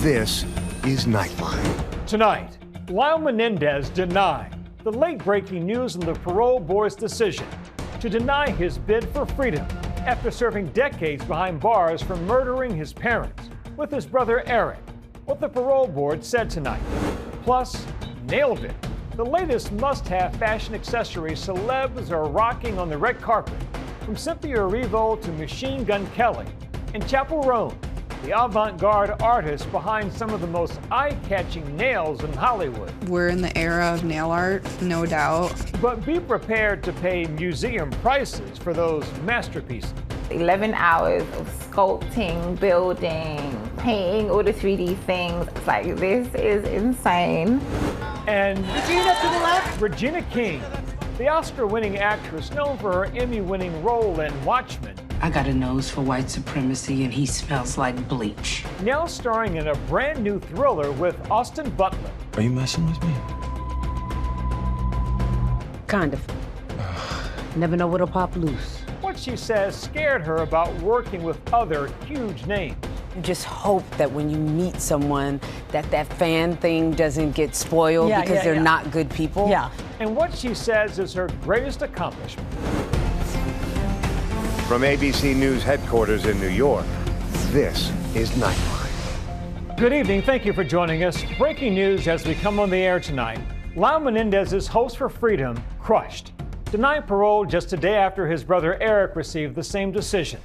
This is Nightline. Tonight, Lyle Menendez denied the late-breaking news on the parole board's decision to deny his bid for freedom after serving decades behind bars for murdering his parents with his brother Eric. What the parole board said tonight. Plus, nailed it. The latest must-have fashion accessories celebs are rocking on the red carpet, from Cynthia Erivo to Machine Gun Kelly, and Chapel Roan, the avant-garde artist behind some of the most eye-catching nails in Hollywood. We're in the era of nail art, no doubt. But be prepared to pay museum prices for those masterpieces. 11 hours of sculpting, building, painting all the 3D things. It's like, this is insane. And Regina to the left, Regina King, the Oscar-winning actress known for her Emmy-winning role in Watchmen. I got a nose for white supremacy and he smells like bleach. Now starring in a brand new thriller with Austin Butler. Are you messing with me? Kind of. Never know what'll pop loose. What she says scared her about working with other huge names. You just hope that when you meet someone that fan thing doesn't get spoiled because they're not good people. Yeah. And what she says is her greatest accomplishment. From ABC News headquarters in New York, this is Nightline. Good evening. Thank you for joining us. Breaking news as we come on the air tonight. Lyle Menendez's hopes for freedom crushed. Denied parole just a day after his brother Eric received the same decision.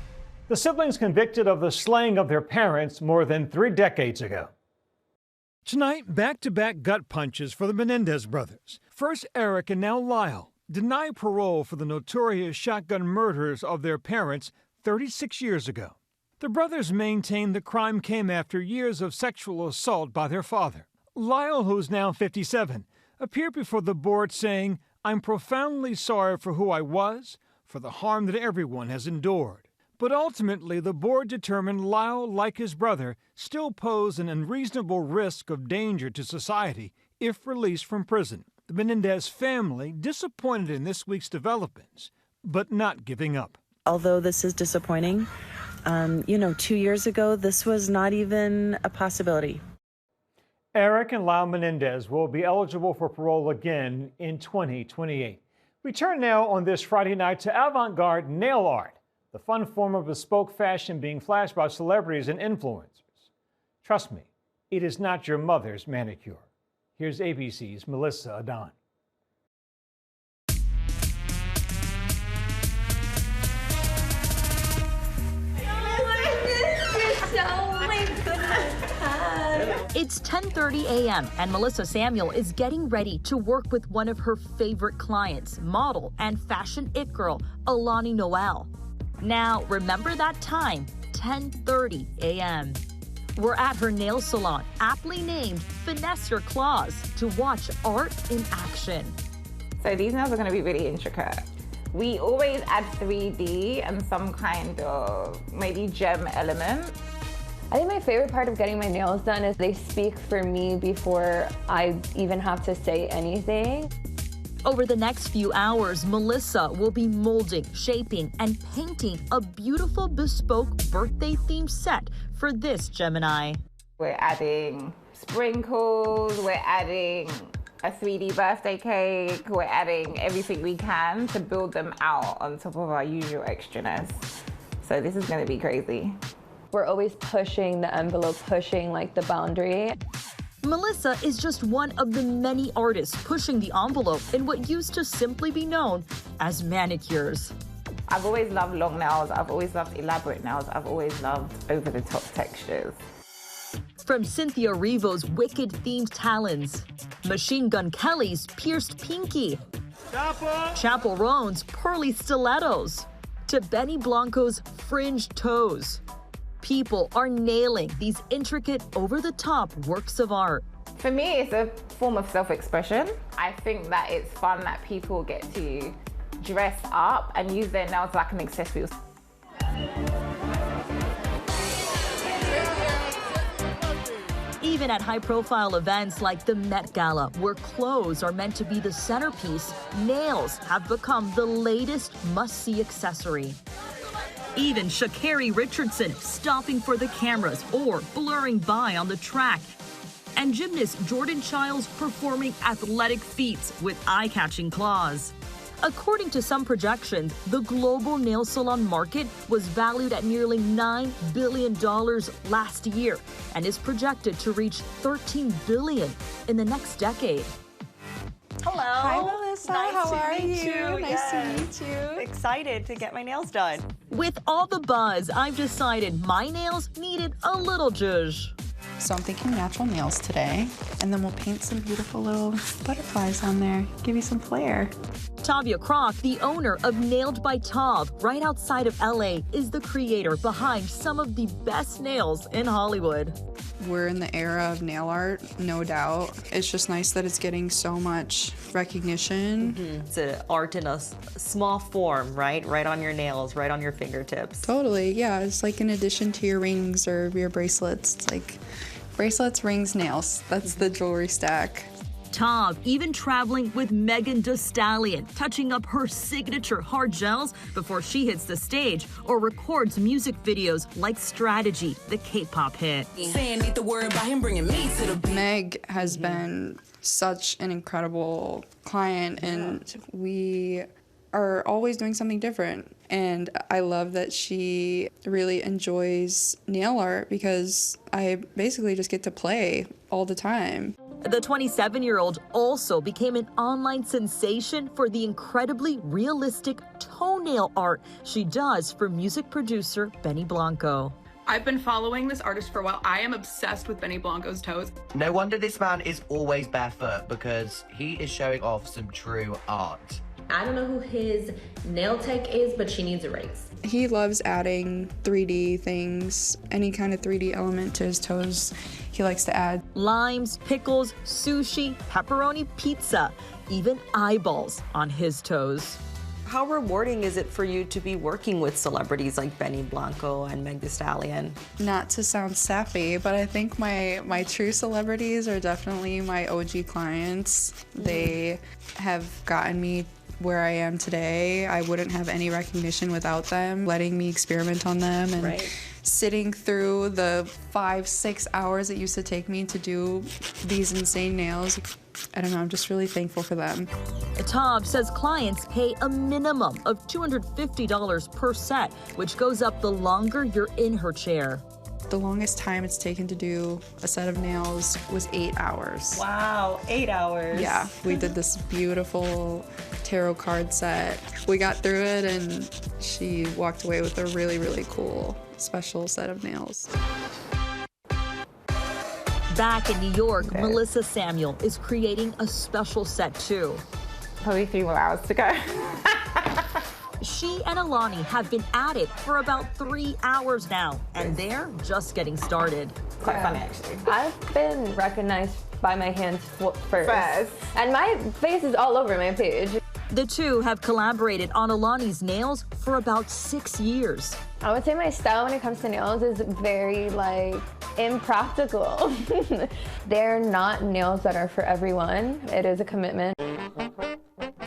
The siblings convicted of the slaying of their parents more than 3 decades ago. Tonight, back-to-back gut punches for the Menendez brothers. First Eric and now Lyle deny parole for the notorious shotgun murders of their parents 36 years ago. The brothers maintain the crime came after years of sexual assault by their father. Lyle, who's now 57, appeared before the board saying, "I'm profoundly sorry for who I was, for the harm that everyone has endured." But ultimately, the board determined Lyle, like his brother, still posed an unreasonable risk of danger to society if released from prison. The Menendez family disappointed in this week's developments, but not giving up. Although this is disappointing, 2 years ago, this was not even a possibility. Eric and Lyle Menendez will be eligible for parole again in 2028. We turn now on this Friday night to avant-garde nail art, the fun form of bespoke fashion being flashed by celebrities and influencers. Trust me, it is not your mother's manicure. Here's ABC's Melissa Adon. It's 10:30 a.m. and Melissa Samuel is getting ready to work with one of her favorite clients, model and fashion it girl, Alani Noel. Now, remember that time, 10:30 a.m. We're at her nail salon, aptly named Finesse Your Claws, to watch art in action. So these nails are going to be really intricate. We always add 3D and some kind of maybe gem element. I think my favorite part of getting my nails done is they speak for me before I even have to say anything. Over the next few hours, Melissa will be molding, shaping, and painting a beautiful bespoke birthday-themed set for this Gemini. We're adding sprinkles, we're adding a 3D birthday cake, we're adding everything we can to build them out on top of our usual extraness. So this is gonna be crazy. We're always pushing the envelope, pushing like the boundary. Melissa is just one of the many artists pushing the envelope in what used to simply be known as manicures. I've always loved long nails, I've always loved elaborate nails, I've always loved over-the-top textures. From Cynthia Erivo's wicked-themed talons, Machine Gun Kelly's pierced pinky, Chapel Roan's pearly stilettos, to Benny Blanco's fringed toes. People are nailing these intricate, over-the-top works of art. For me, it's a form of self-expression. I think that it's fun that people get to dress up and use their nails like an accessory. Even at high-profile events like the Met Gala, where clothes are meant to be the centerpiece, nails have become the latest must-see accessory. Even Sha'Carri Richardson stopping for the cameras or blurring by on the track. And gymnast Jordan Childs performing athletic feats with eye-catching claws. According to some projections, the global nail salon market was valued at nearly $9 billion last year and is projected to reach $13 billion in the next decade. Hello. Hi, Melissa. How are you? Nice to meet you. Excited to get my nails done. With all the buzz, I've decided my nails needed a little zhuzh. So I'm thinking natural nails today, and then we'll paint some beautiful little butterflies on there. Give you some flair. Tavia Kroc, the owner of Nailed by Tav, right outside of LA, is the creator behind some of the best nails in Hollywood. We're in the era of nail art, no doubt. It's just nice that it's getting so much recognition. It's an art in a small form, right? Right on your nails, right on your fingertips. Totally, yeah. It's like in addition to your rings or your bracelets. It's like bracelets, rings, nails. That's the jewelry stack. Tav even traveling with Megan Thee Stallion, touching up her signature hard gels before she hits the stage or records music videos like Strategy, the K-pop hit. Meg has been such an incredible client, and we are always doing something different. And I love that she really enjoys nail art because I basically just get to play all the time. The 27-year-old also became an online sensation for the incredibly realistic toenail art she does for music producer Benny Blanco. I've been following this artist for a while. I am obsessed with Benny Blanco's toes. No wonder this man is always barefoot, because he is showing off some true art. I don't know who his nail tech is, but she needs a raise. He loves adding 3D things, any kind of 3D element to his toes. He likes to add limes, pickles, sushi, pepperoni pizza, even eyeballs on his toes. How rewarding is it for you to be working with celebrities like Benny Blanco and Meg Thee Stallion? Not to sound sappy, but I think my true celebrities are definitely my OG clients. They have gotten me where I am today. I wouldn't have any recognition without them, letting me experiment on them and sitting through the 5-6 hours it used to take me to do these insane nails. I don't know, I'm just really thankful for them. Tav says clients pay a minimum of $250 per set, which goes up the longer you're in her chair. The longest time it's taken to do a set of nails was 8 hours. Wow, 8 hours. Yeah, we did this beautiful tarot card set. We got through it and she walked away with a really, really cool special set of nails. Back in New York, Melissa Samuel is creating a special set too. Probably 3 more hours to go. She and Alani have been at it for about 3 hours now, and they're just getting started. Quite funny, actually. I've been recognized by my hands first. And my face is all over my page. The two have collaborated on Alani's nails for about 6 years. I would say my style when it comes to nails is very, impractical. They're not nails that are for everyone. It is a commitment.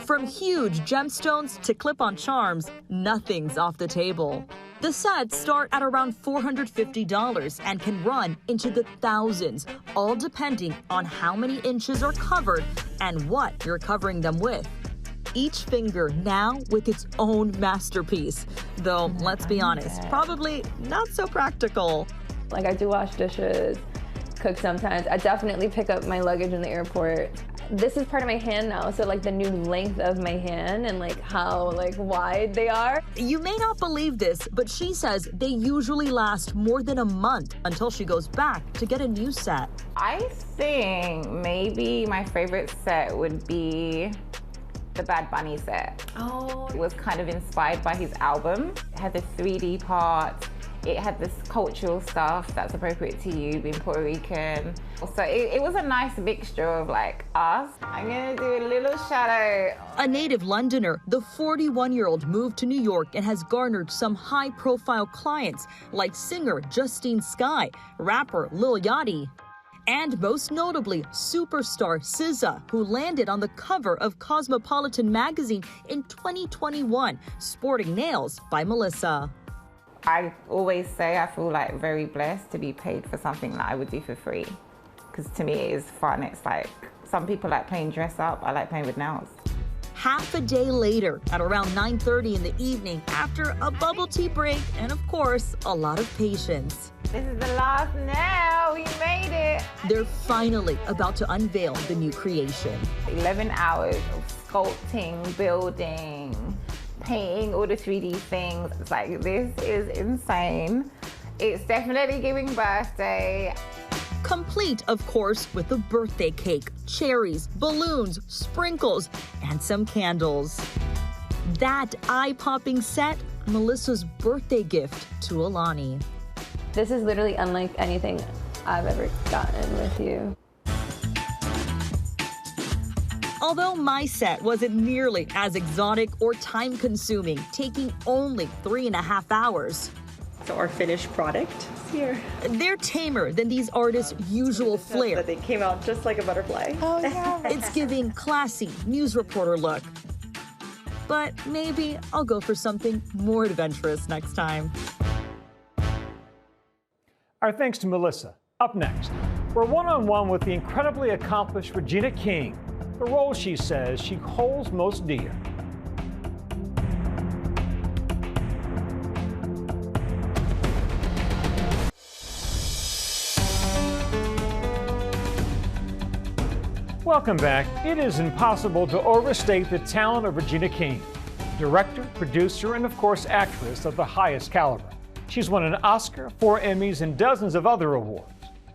From huge gemstones to clip-on charms, nothing's off the table. The sets start at around $450 and can run into the thousands, all depending on how many inches are covered and what you're covering them with. Each finger now with its own masterpiece, though let's be honest, probably not so practical. I do wash dishes, cook sometimes. I definitely pick up my luggage in the airport. This is part of my hand now, so the new length of my hand and how wide they are. You may not believe this, but she says they usually last more than a month until she goes back to get a new set. I think maybe my favorite set would be the Bad Bunny set. Oh. It was kind of inspired by his album. It had the 3D part. It had this cultural stuff that's appropriate to you, being Puerto Rican. So it was a nice mixture of us. I'm gonna do a little shadow. A native Londoner, the 41-year-old moved to New York and has garnered some high-profile clients like singer Justine Skye, rapper Lil Yachty, and most notably, superstar SZA, who landed on the cover of Cosmopolitan magazine in 2021, sporting nails by Melissa. I always say I feel like very blessed to be paid for something that I would do for free. Because to me it is fun. It's like, some people like playing dress up, I like playing with nails. Half a day later, at around 9:30 in the evening, after a bubble tea break and, of course, a lot of patience. This is the last nail, we made it. They're finally about to unveil the new creation. 11 hours of sculpting, building, painting all the 3D things. It's like, this is insane. It's definitely giving birthday. Complete, of course, with a birthday cake, cherries, balloons, sprinkles, and some candles. That eye-popping set, Melissa's birthday gift to Alani. This is literally unlike anything I've ever gotten with you. Although my set wasn't nearly as exotic or time-consuming, taking only 3.5 hours. So our finished product is here. They're tamer than these artists' usual flair. They came out just like a butterfly. Oh, yeah. It's giving classy news reporter look. But maybe I'll go for something more adventurous next time. Our thanks to Melissa. Up next, we're one-on-one with the incredibly accomplished Regina King, the role she says she holds most dear. Welcome back. It is impossible to overstate the talent of Regina King, director, producer, and of course actress of the highest caliber. She's won an Oscar, 4 Emmys, and dozens of other awards.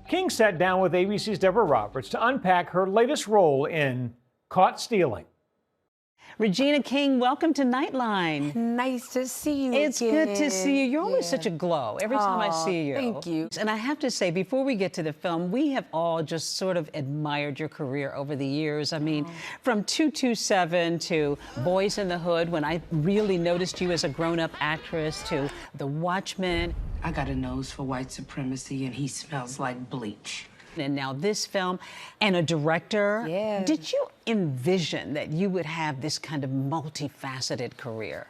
King sat down with ABC's Deborah Roberts to unpack her latest role in Caught Stealing. Regina King, welcome to Nightline. Nice to see you It's again. good to see you. You're always such a glow every time I see you. Thank you. And I have to say, before we get to the film, we have all just sort of admired your career over the years. I mean, from 227 to Boys in the Hood, when I really noticed you as a grown-up actress, to The Watchmen. I got a nose for white supremacy, and he smells like bleach. And now this film, and a director. Yeah. Did you envision that you would have this kind of multifaceted career?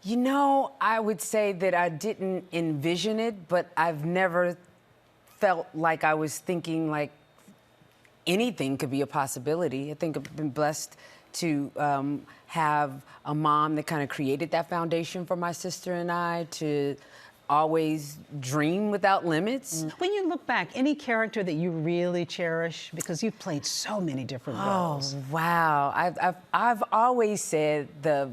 You know, I would say that I didn't envision it, but I've never felt like I was thinking like anything could be a possibility. I think I've been blessed to have a mom that kind of created that foundation for my sister and I, to always dream without limits. When you look back, any character that you really cherish? Because you've played so many different roles. Oh, wow. I've always said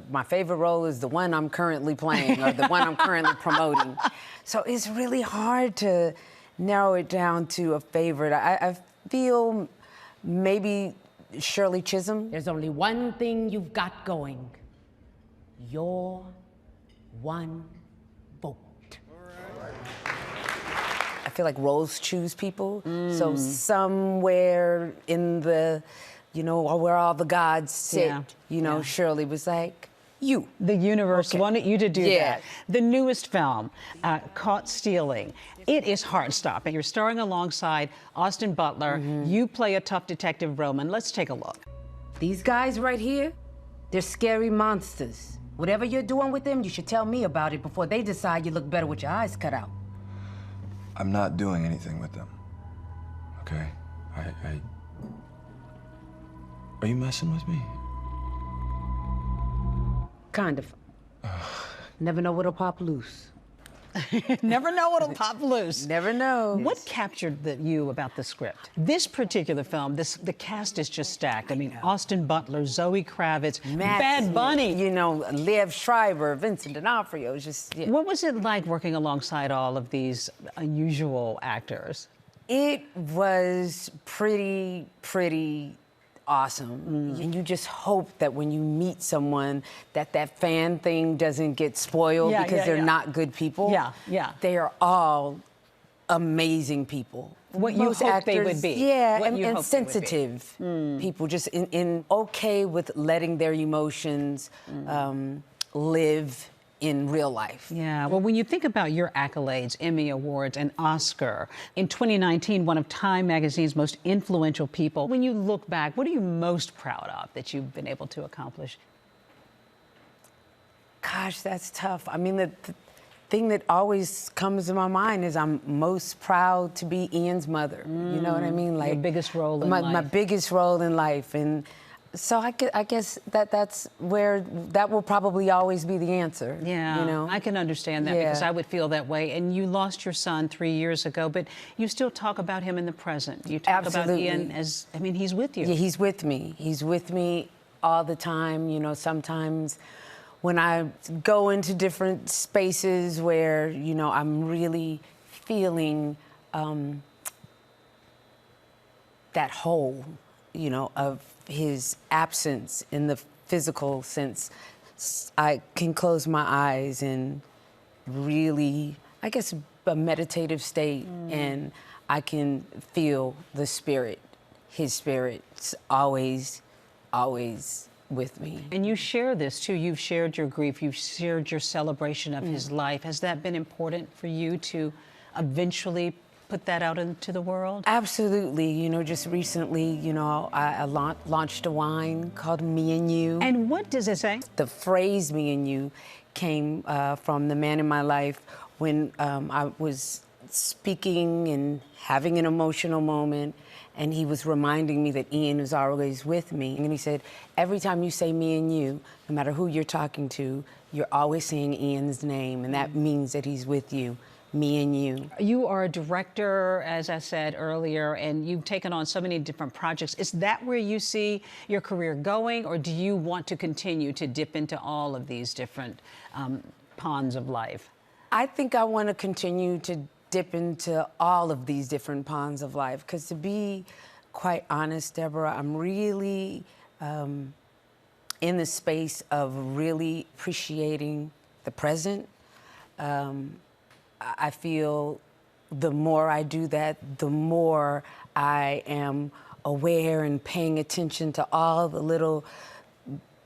my favorite role is the one I'm currently playing or the one I'm currently promoting. So it's really hard to narrow it down to a favorite. I feel maybe Shirley Chisholm. There's only one thing you've got going. Your one vote. I feel like roles choose people. So somewhere in the, where all the gods sit, Shirley was like, you. The universe wanted you to do that. The newest film, Caught Stealing. It is heart-stopping. You're starring alongside Austin Butler. You play a tough detective, Roman. Let's take a look. These guys right here, they're scary monsters. Whatever you're doing with them, you should tell me about it before they decide you look better with your eyes cut out. I'm not doing anything with them. Okay? Are you messing with me? Kind of. Never know what'll pop loose. Never know what'll pop loose. Never know. What captured you about the script? This particular film, the cast is just stacked. I mean, Austin Butler, Zoe Kravitz, Bad Bunny. Liev Schreiber, Vincent D'Onofrio. What was it like working alongside all of these unusual actors? It was pretty awesome. And you just hope that when you meet someone that fan thing doesn't get spoiled because they're not good people. They are all amazing people. What you hoped they would be. Yeah, and sensitive people, just in okay with letting their emotions live in real life. Yeah, well, when you think about your accolades, Emmy Awards and Oscar, in 2019, one of Time Magazine's most influential people, when you look back, what are you most proud of that you've been able to accomplish? Gosh, that's tough. I mean, thing that always comes to my mind is I'm most proud to be Ian's mother. You know what I mean? Your biggest role in my, life. My biggest role in life. And so I guess that's where that will probably always be the answer. Yeah, you know? I can understand that Yeah. because I would feel that way. And you lost your son 3 years ago, but you still talk about him in the present. You talk Absolutely. about Ian as, I mean, he's with you. Yeah, he's with me. He's with me all the time. You know, sometimes when I go into different spaces where, you know, I'm really feeling that hole, you know, of his absence in the physical sense, I can close my eyes and really, I guess, a meditative state, and I can feel the spirit. His spirit's always with me. And you share this too. You've shared your grief. You've shared your celebration of his life. Has that been important for you to eventually put that out into the world? Absolutely. You know, just recently, you know, I launched a wine called Me and You. And what does it say? The phrase Me and You came from the man in my life when I was speaking and having an emotional moment, and he was reminding me that Ian was always with me. And he said, every time you say me and you, no matter who you're talking to, you're always saying Ian's name, and that means that he's with you. Me and You. You are a director, as I said earlier, and you've taken on so many different projects. Is that where you see your career going, or do you want to continue to dip into all of these different ponds of life? I think I want to continue to dip into all of these different ponds of life, because to be quite honest, Deborah, I'm really in the space of really appreciating the present. I feel the more I do that, the more I am aware and paying attention to all the little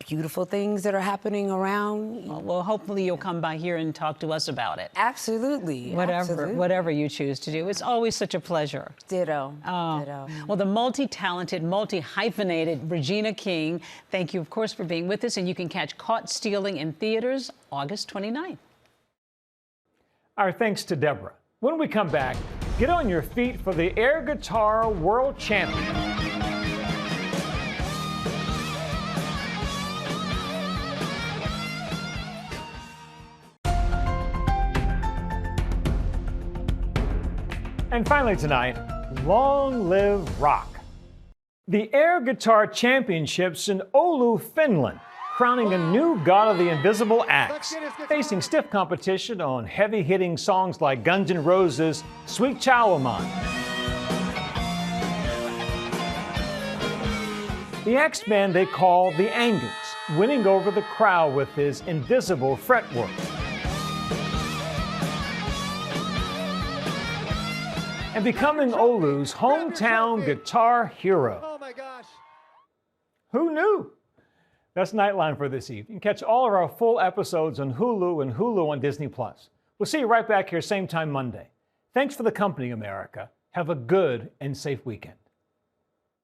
beautiful things that are happening around. Well, hopefully you'll come by here and talk to us about it. Absolutely. Whatever you choose to do. It's always such a pleasure. Ditto. Ditto. Well, the multi-talented, multi-hyphenated Regina King, thank you, of course, for being with us. And you can catch Caught Stealing in theaters August 29th. Our thanks to Deborah. When we come back, get on your feet for the air guitar world champion. And finally tonight, long live rock. The Air Guitar Championships in Oulu, Finland, crowning a new god of the invisible axe, facing stiff competition on heavy-hitting songs like Guns N' Roses' Sweet Child O' Mine. The axe band they call the Angus, winning over the crowd with his invisible fretwork. And becoming Oulu's hometown guitar hero. Oh my gosh. Who knew? That's Nightline for this evening. Catch all of our full episodes on Hulu and Hulu on Disney+. We'll see you right back here same time Monday. Thanks for the company, America. Have a good and safe weekend.